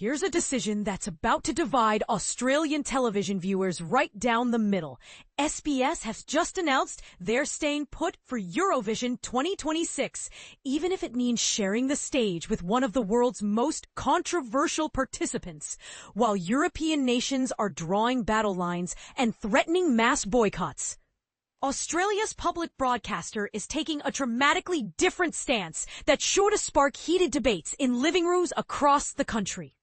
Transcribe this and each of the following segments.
Here's a decision that's about to divide Australian television viewers right down the middle. SBS has just announced they're staying put for Eurovision 2026, even if it means sharing the stage with one of the world's most controversial participants, while European nations are drawing battle lines and threatening mass boycotts. Australia's public broadcaster is taking a dramatically different stance that's sure to spark heated debates in living rooms across the country.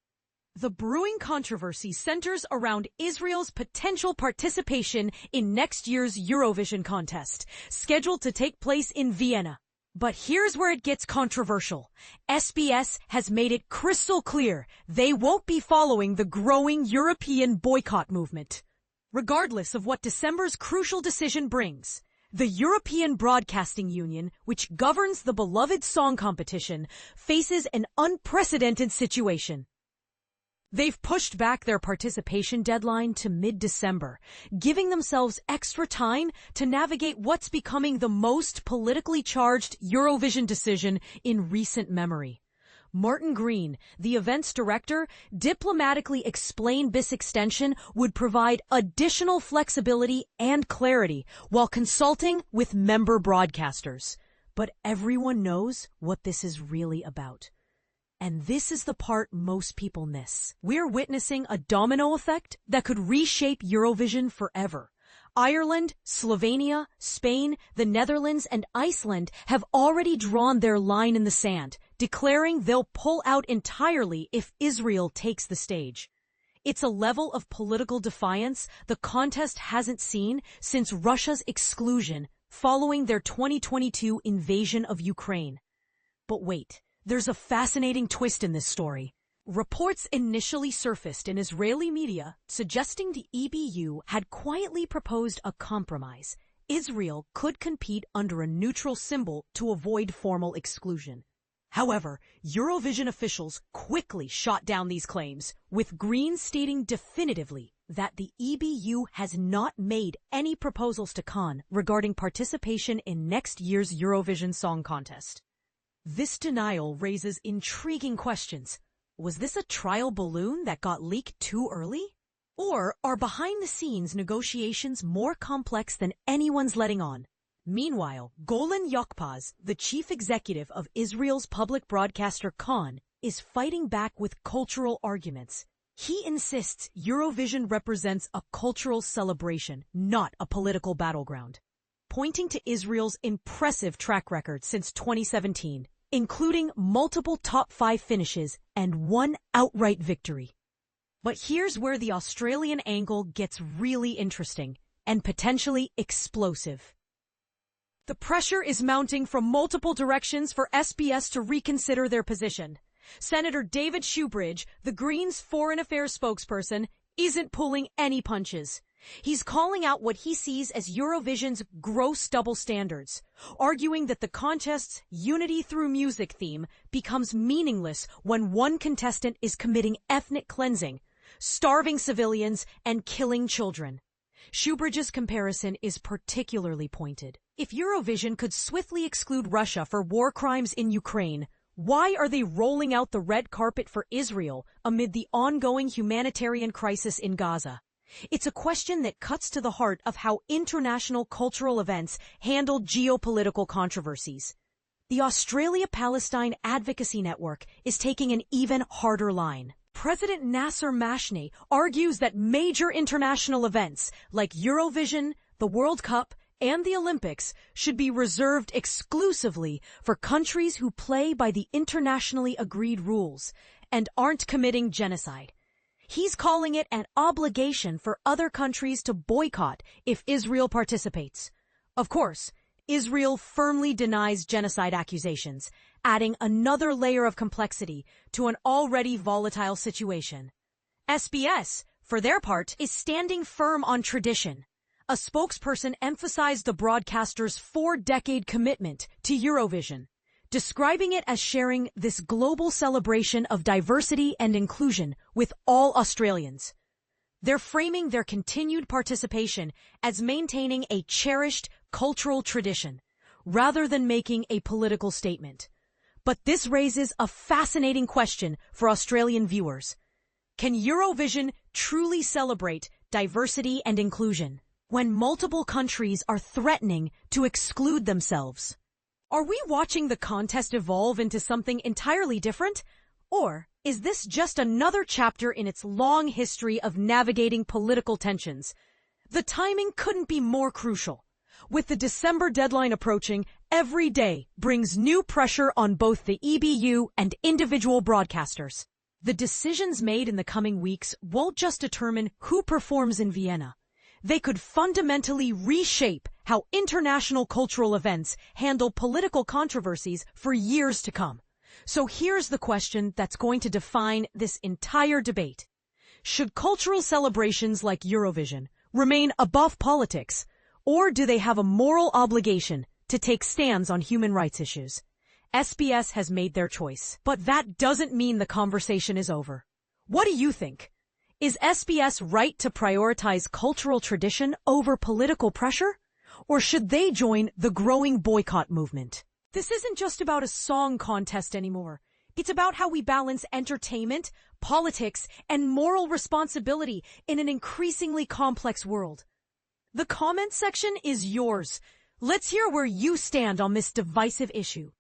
The brewing controversy centers around Israel's potential participation in next year's Eurovision contest, scheduled to take place in Vienna. But here's where it gets controversial. SBS has made it crystal clear they won't be following the growing European boycott movement. Regardless of what December's crucial decision brings, the European Broadcasting Union, which governs the beloved song competition, faces an unprecedented situation. They've pushed back their participation deadline to mid-December, giving themselves extra time to navigate what's becoming the most politically charged Eurovision decision in recent memory. Martin Green, the event's director, diplomatically explained this extension would provide additional flexibility and clarity while consulting with member broadcasters. But everyone knows what this is really about. And this is the part most people miss. We're witnessing a domino effect that could reshape Eurovision forever. Ireland, Slovenia, Spain, the Netherlands, and Iceland have already drawn their line in the sand, declaring they'll pull out entirely if Israel takes the stage. It's a level of political defiance the contest hasn't seen since Russia's exclusion following their 2022 invasion of Ukraine. But wait. There's a fascinating twist in this story. Reports initially surfaced in Israeli media suggesting the EBU had quietly proposed a compromise. Israel could compete under a neutral symbol to avoid formal exclusion. However, Eurovision officials quickly shot down these claims, with Green stating definitively that the EBU has not made any proposals to Cannes regarding participation in next year's Eurovision Song Contest. This denial raises intriguing questions. Was this a trial balloon that got leaked too early? Or are behind-the-scenes negotiations more complex than anyone's letting on? Meanwhile, Golan Yokpaz, the chief executive of Israel's public broadcaster Cannes, is fighting back with cultural arguments. He insists Eurovision represents a cultural celebration, not a political battleground, pointing to Israel's impressive track record since 2017. Including multiple top 5 finishes and one outright victory. But here's where the Australian angle gets really interesting and potentially explosive. The pressure is mounting from multiple directions for SBS to reconsider their position. Senator David Shoebridge, the Greens' foreign affairs spokesperson, isn't pulling any punches. He's calling out what he sees as Eurovision's gross double standards, arguing that the contest's unity through music theme becomes meaningless when one contestant is committing ethnic cleansing, starving civilians, and killing children. Shoebridge's comparison is particularly pointed. If Eurovision could swiftly exclude Russia for war crimes in Ukraine, why are they rolling out the red carpet for Israel amid the ongoing humanitarian crisis in Gaza? It's a question that cuts to the heart of how international cultural events handle geopolitical controversies. The Australia Palestine Advocacy Network is taking an even harder line. President Nasser Mashney argues that major international events like Eurovision, the World Cup, and the Olympics should be reserved exclusively for countries who play by the internationally agreed rules and aren't committing genocide. He's calling it an obligation for other countries to boycott if Israel participates. Of course, Israel firmly denies genocide accusations, adding another layer of complexity to an already volatile situation. SBS, for their part, is standing firm on tradition. A spokesperson emphasized the broadcaster's 4-decade commitment to Eurovision, describing it as sharing this global celebration of diversity and inclusion with all Australians. They're framing their continued participation as maintaining a cherished cultural tradition, rather than making a political statement. But this raises a fascinating question for Australian viewers. Can Eurovision truly celebrate diversity and inclusion when multiple countries are threatening to exclude themselves? Are we watching the contest evolve into something entirely different? Or is this just another chapter in its long history of navigating political tensions? The timing couldn't be more crucial. With the December deadline approaching, every day brings new pressure on both the EBU and individual broadcasters. The decisions made in the coming weeks won't just determine who performs in Vienna. They could fundamentally reshape how international cultural events handle political controversies for years to come. So here's the question that's going to define this entire debate. Should cultural celebrations like Eurovision remain above politics, or do they have a moral obligation to take stands on human rights issues? SBS has made their choice, but that doesn't mean the conversation is over. What do you think? Is SBS right to prioritize cultural tradition over political pressure? Or should they join the growing boycott movement? This isn't just about a song contest anymore. It's about how we balance entertainment, politics, and moral responsibility in an increasingly complex world. The comment section is yours. Let's hear where you stand on this divisive issue.